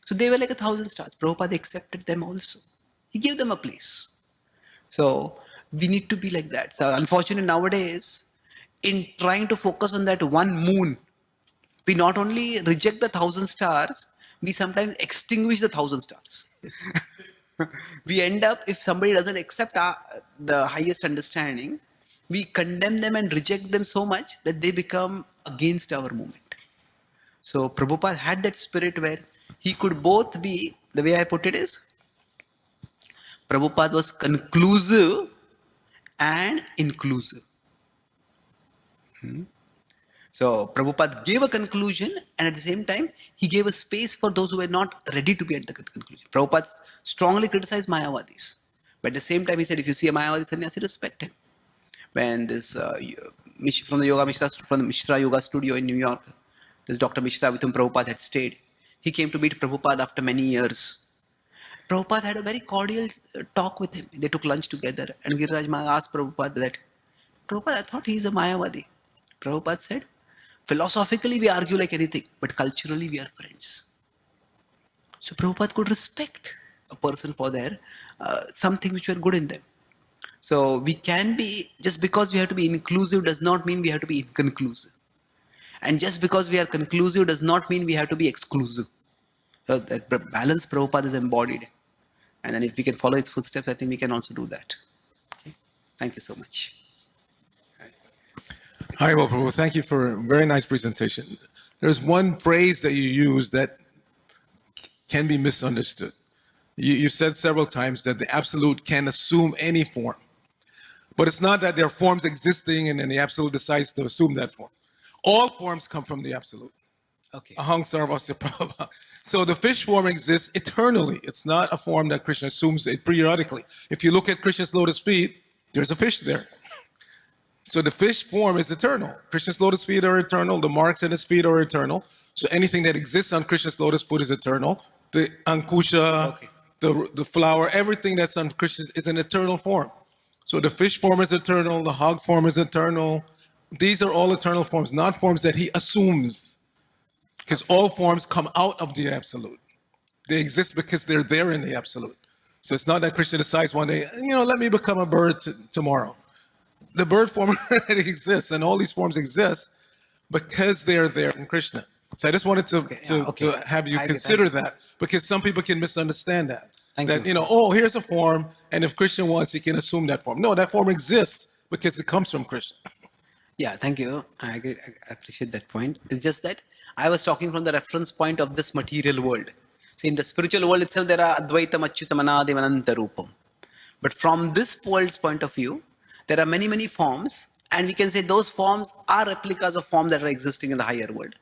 Speaker 1: So they were like 1,000 stars. Prabhupada accepted them also. He gave them a place. So we need to be like that. So unfortunately nowadays, in trying to focus on that one moon, we not only reject the 1,000 stars, we sometimes extinguish the 1,000 stars. We end up, if somebody doesn't accept the highest understanding, we condemn them and reject them so much that they become against our movement. So Prabhupada had that spirit where he could both be, the way I put it is, Prabhupada was conclusive and inclusive. So Prabhupada gave a conclusion, and at the same time, he gave a space for those who were not ready to be at the conclusion. Prabhupada strongly criticized Mayavadis, but at the same time, he said, if you see a Mayavadi sannyasi, respect him. When this from the Yoga Mishra, from the Mishra Yoga Studio in New York, this Dr. Mishra with whom Prabhupada had stayed, he came to meet Prabhupada after many years. Prabhupada had a very cordial talk with him. They took lunch together, and Giriraj Maharaj asked Prabhupada that, Prabhupada, I thought he is a Mayavadi. Prabhupada said, philosophically we argue like anything, but culturally we are friends. So Prabhupada could respect a person for their something which were good in them. So we can be, just because we have to be inclusive does not mean we have to be inconclusive. And just because we are conclusive does not mean we have to be exclusive. So that balance Prabhupada is embodied. And then if we can follow its footsteps, I think we can also do that. Okay. Thank you so much.
Speaker 4: Hi, well, Prabhu, thank you for a very nice presentation. There's one phrase that you use that can be misunderstood. You said several times that the Absolute can assume any form. But it's not that there are forms existing and then the Absolute decides to assume that form. All forms come from the Absolute.
Speaker 1: Okay.
Speaker 4: Aham sarvasya prabhava. So the fish form exists eternally. It's not a form that Krishna assumes it periodically. If you look at Krishna's lotus feet, there's a fish there. So the fish form is eternal. Krishna's lotus feet are eternal. The marks in his feet are eternal. So anything that exists on Krishna's lotus foot is eternal. The ankusha,
Speaker 1: Okay.
Speaker 4: the flower, everything that's on Krishna is an eternal form. So the fish form is eternal. The hog form is eternal. These are all eternal forms, not forms that he assumes. Because all forms come out of the Absolute. They exist because they're there in the Absolute. So it's not that Krishna decides one day, let me become a bird tomorrow. The bird form already exists, and all these forms exist because they're there in Krishna. So I just wanted to have you consider that, because some people can misunderstand that.
Speaker 1: Thank
Speaker 4: that,
Speaker 1: you.
Speaker 4: here's a form, and if Krishna wants, he can assume that form. No, that form exists because it comes from Krishna.
Speaker 1: Yeah, thank you. I agree. I appreciate that point. It's just that I was talking from the reference point of this material world. See, in the spiritual world itself, there are Advaitam, Achyutam, Anadim, Ananta Rupam. But from this world's point of view, there are many, many forms, and we can say those forms are replicas of forms that are existing in the higher world.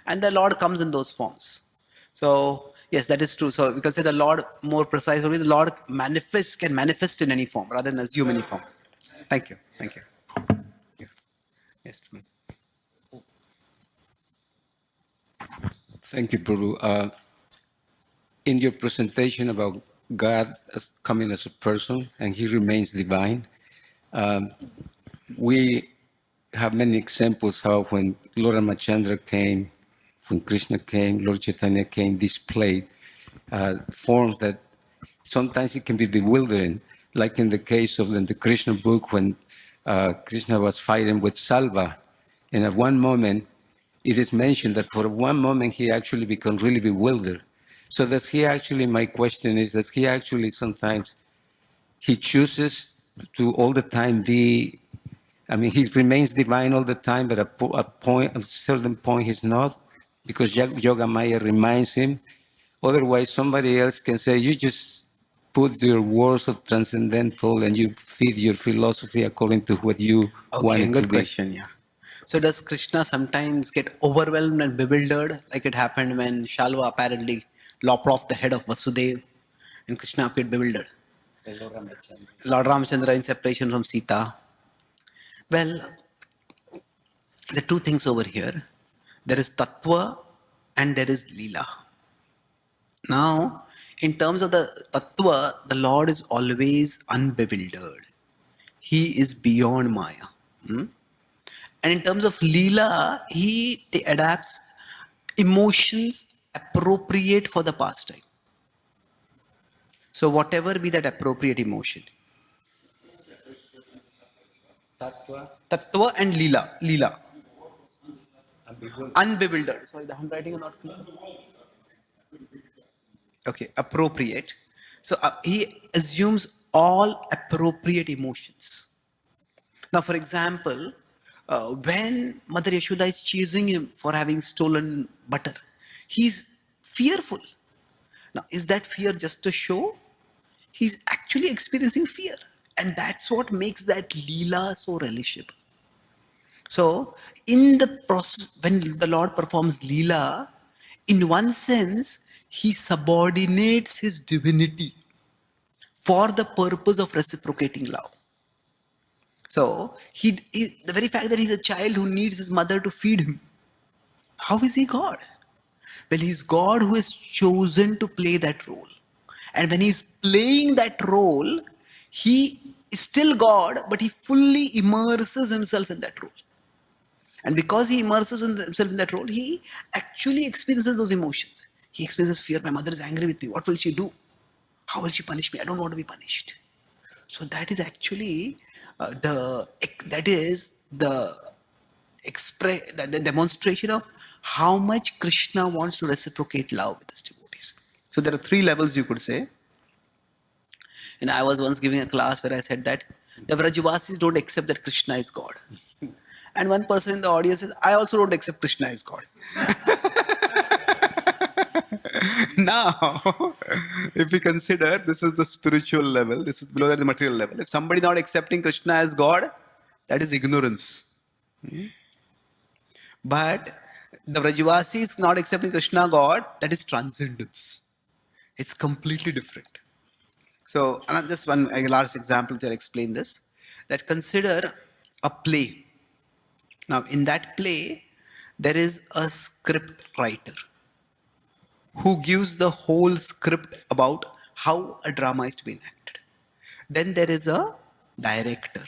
Speaker 1: And the Lord comes in those forms. So, yes, that is true. So we can say the Lord, more precisely, the Lord can manifest in any form rather than assume any form. Thank you. Thank you. Yes, please.
Speaker 5: Thank you, Prabhu. In your presentation about God as coming as a person and he remains divine, we have many examples how when Lord Ramachandra came, when Krishna came, Lord Chaitanya came, displayed forms that sometimes it can be bewildering, like in the case of the Krishna book when Krishna was fighting with Salva. And at one moment, it is mentioned that for one moment he actually became really bewildered. So does he actually, my question is, does he actually sometimes, he chooses to all the time be, he remains divine all the time, but at a certain point he's not, because Yoga Maya reminds him. Otherwise, somebody else can say, you just put your words of transcendental and you feed your philosophy according to what you want
Speaker 1: Okay,
Speaker 5: it to
Speaker 1: good
Speaker 5: be.
Speaker 1: question. Yeah. So does Krishna sometimes get overwhelmed and bewildered, like it happened when Shalva apparently lopped off the head of Vasudeva, and Krishna appeared bewildered? Lord Ramachandra in separation from Sita. Well, the two things over here. There is Tattva and there is Leela. Now, in terms of the Tattva, the Lord is always unbewildered. He is beyond Maya. Hmm? And in terms of Leela, he adapts emotions appropriate for the pastime. So whatever be that appropriate emotion. Tattva and Leela. Leela. Unbewildered. Sorry, the handwriting is not clear. Okay, appropriate. So he assumes all appropriate emotions. Now, for example, when Mother Yashoda is chasing him for having stolen butter, he's fearful. Now, is that fear just a show? He's actually experiencing fear. And that's what makes that Leela so relishable. So, in the process, when the Lord performs Leela, in one sense, he subordinates his divinity for the purpose of reciprocating love. So, the very fact that he's a child who needs his mother to feed him, how is he God? Well, he's God who has chosen to play that role. And when he's playing that role, he is still God, but he fully immerses himself in that role. And because he immerses himself in that role, he actually experiences those emotions. He experiences fear. My mother is angry with me. What will she do? How will she punish me? I don't want to be punished. So that is actually the demonstration of how much Krishna wants to reciprocate love with his devotees. So there are three levels, you could say. And I was once giving a class where I said that the Vrajavasis don't accept that Krishna is God. And one person in the audience says, I also don't accept Krishna is God. Now, if we consider this is the spiritual level, this is below that the material level. If somebody not accepting Krishna as God, that is ignorance. But the Vrajavasis not accepting Krishna God, that is transcendence. It's completely different. So, just one last example to explain this. That consider a play. Now, in that play, there is a script writer who gives the whole script about how a drama is to be enacted. Then there is a director.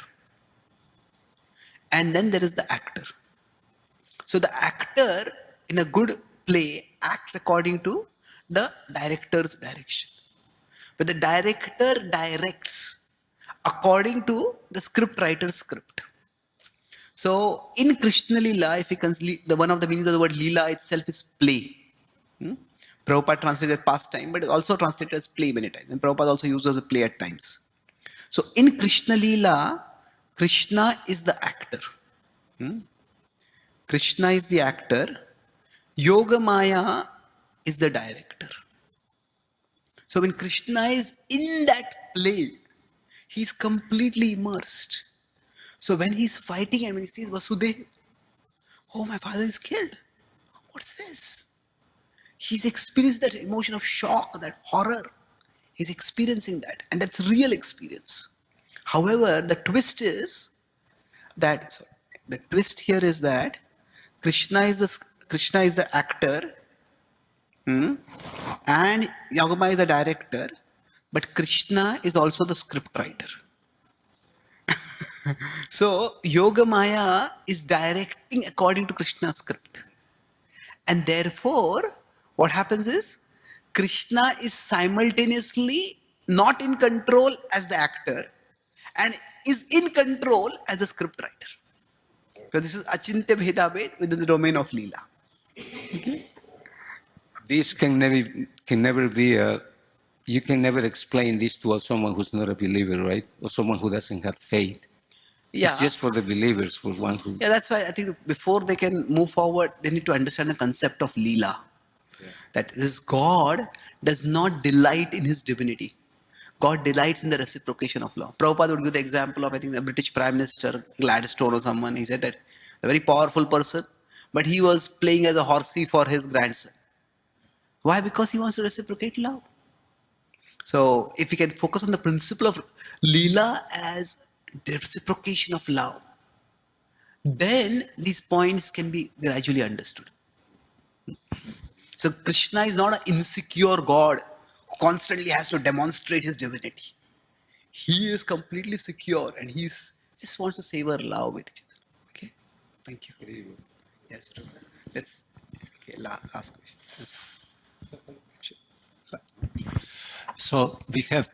Speaker 1: And then there is the actor. So the actor in a good play acts according to the director's direction. But the director directs according to the script writer's script. So in Krishna Leela, if you consider one of the meanings of the word Leela itself is play. Prabhupada translated as pastime, but it's also translated as play many times. And Prabhupada also uses the play at times. So in Krishna Leela, Krishna is the actor. Krishna is the actor. Yoga Maya is the director. So when Krishna is in that play, he's completely immersed. So when he's fighting and when he sees Vasudeva, oh, my father is killed. What's this? He's experienced that emotion of shock, that horror. He's experiencing that. And that's real experience. However, the twist is that, the twist here is that Krishna is the actor, and Yogamaya is the director, but Krishna is also the script writer. So Yogamaya is directing according to Krishna's script. And therefore, what happens is, Krishna is simultaneously not in control as the actor and is in control as the script writer. So this is Achintya Bhedabhed within the domain of Leela. Okay?
Speaker 5: This can never be you can never explain this to someone who's not a believer, right? Or someone who doesn't have faith.
Speaker 1: Yeah.
Speaker 5: It's just for the believers, for one who...
Speaker 1: Yeah, that's why I think before they can move forward, they need to understand the concept of Leela. Yeah. That this God does not delight in his divinity. God delights in the reciprocation of love. Prabhupada would give the example of, I think, the British Prime Minister, Gladstone or someone. He said that a very powerful person, but he was playing as a horsey for his grandson. Why? Because he wants to reciprocate love. So if we can focus on the principle of Leela as the reciprocation of love, then these points can be gradually understood. So Krishna is not an insecure God who constantly has to demonstrate his divinity. He is completely secure and he just wants to savor love with each other. Okay, thank you. Yes, let's. Okay, last question. Yes.
Speaker 6: So we have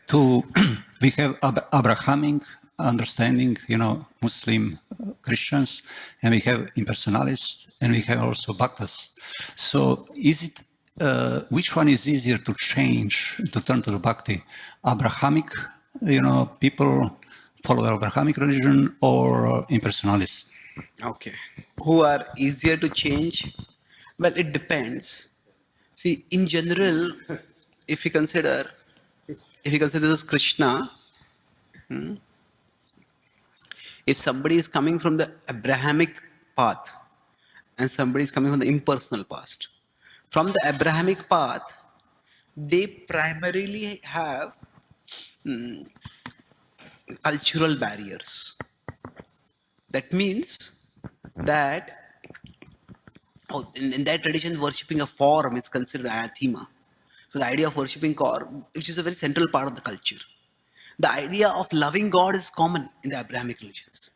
Speaker 6: we have Abrahamic understanding, Muslim Christians, and we have impersonalists, and we have also Bhaktas. So is it, which one is easier to change, to turn to the Bhakti? Abrahamic, people follower of Abrahamic religion or impersonalists?
Speaker 1: Okay. Who are easier to change? Well, it depends. See, in general, if you consider this is Krishna, if somebody is coming from the Abrahamic path and somebody is coming from the impersonal past, from the Abrahamic path, they primarily have cultural barriers. That means that in that tradition, worshipping a form is considered anathema. So the idea of worshipping God, which is a very central part of the culture. The idea of loving God is common in the Abrahamic religions.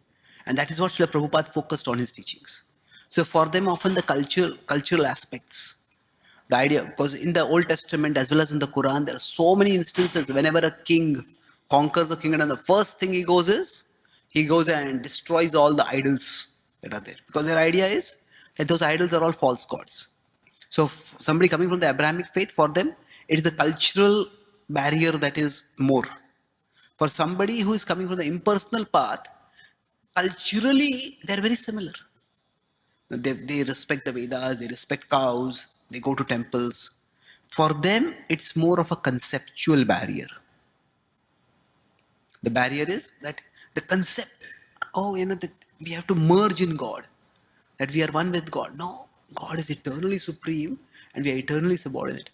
Speaker 1: And that is what Srila Prabhupada focused on his teachings. So for them, often the cultural aspects, the idea, because in the Old Testament as well as in the Quran, there are so many instances whenever a king conquers a kingdom, and the first thing he goes and destroys all the idols that are there. Because their idea is that those idols are all false gods. So somebody coming from the Abrahamic faith, for them, it is the cultural barrier that is more. For somebody who is coming from the impersonal path, culturally, they're very similar. They respect the Vedas, they respect cows, they go to temples. For them, it's more of a conceptual barrier. The barrier is that the concept, that we have to merge in God, that we are one with God. No, God is eternally supreme and we are eternally subordinate.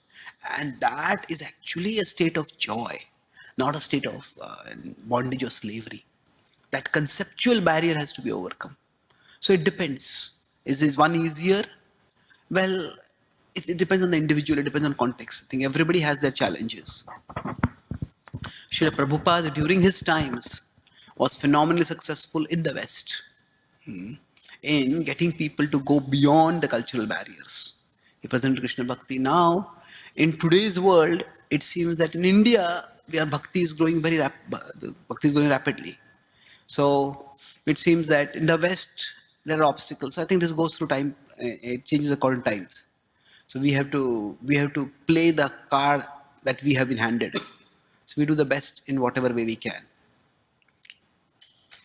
Speaker 1: And that is actually a state of joy, not a state of bondage or slavery. That conceptual barrier has to be overcome. So it depends. Is one easier? Well, it depends on the individual, it depends on context. I think everybody has their challenges. Srila Prabhupada, during his times, was phenomenally successful in the West in getting people to go beyond the cultural barriers. He presented Krishna Bhakti. Now, in today's world, it seems that in India, where Bhakti is growing Bhakti is growing rapidly. So it seems that in the West, there are obstacles. So I think this goes through time. It changes according to times. So we have to play the card that we have been handed. So we do the best in whatever way we can.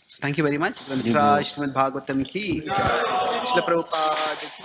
Speaker 1: So thank you very much. Grantha Srimad Bhagavatam ki jai. Srila Prabhupada ki